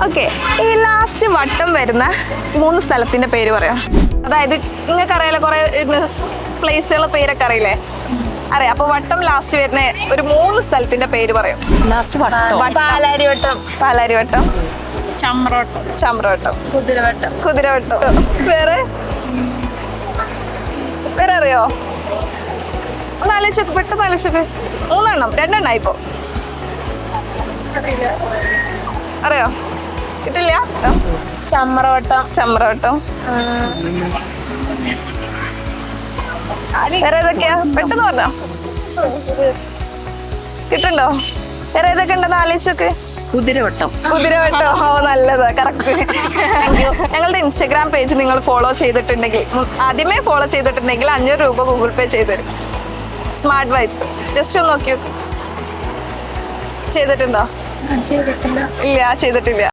Okay, ഈ last വട്ടം വരുന്ന 3 സ്ഥലത്തിന്റെ പേര് പറയാം. അതായത് നിങ്ങൾക്ക് അറിയാലോ, കുറെ പ്ലേസുകളെ പേരൊക്കെ അറിയില്ലേ? അറിയാം. അപ്പൊ വട്ടം ലാസ്റ്റ് വരുന്ന ഒരു 3 സ്ഥലത്തിന്റെ പേര് പറയും. ലാസ്റ്റ് വട്ടം. പാലാരിവട്ടം, പാലാരിവട്ടം, ചമ്രവട്ടം, ചമ്രവട്ടം, കുതിരവട്ടം. കുതിരവട്ടം. വേറെ വേറെ അറിയോ? ഒന്ന് ആലോചിച്ചോക്ക്, പെട്ടെന്ന് ആലോചിച്ചോക്ക്. 2 ഇപ്പൊ അറിയോ? കിട്ടില്ല? ചമ്രവട്ടം, ചമ്രവട്ടം. വേറെ ഏതൊക്കെയാ? പെട്ടെന്ന് പറഞ്ഞോ. കിട്ടുണ്ടോ? വേറെ ഏതൊക്കെ ഉണ്ടെന്ന് ആലോചിച്ചോക്ക്. കുതിരവട്ടം. കുതിരവട്ടം. ഓ, നല്ലത്, കറക്റ്റ്. Thank you. ഞങ്ങളുടെ ഇൻസ്റ്റഗ്രാം പേജ് നിങ്ങൾ ഫോളോ ചെയ്തിട്ടുണ്ടെങ്കിൽ, ആദ്യമേ ഫോളോ ചെയ്തിട്ടുണ്ടെങ്കിൽ 500 രൂപ ഗൂഗിൾ പേ ചെയ്ത് തരും. Smart vibes. ജസ്റ്റ് ഒന്ന് നോക്കി നോക്ക്. ചെയ്തിട്ടുണ്ടോ? ഇല്ല, ചെയ്തിട്ടില്ല.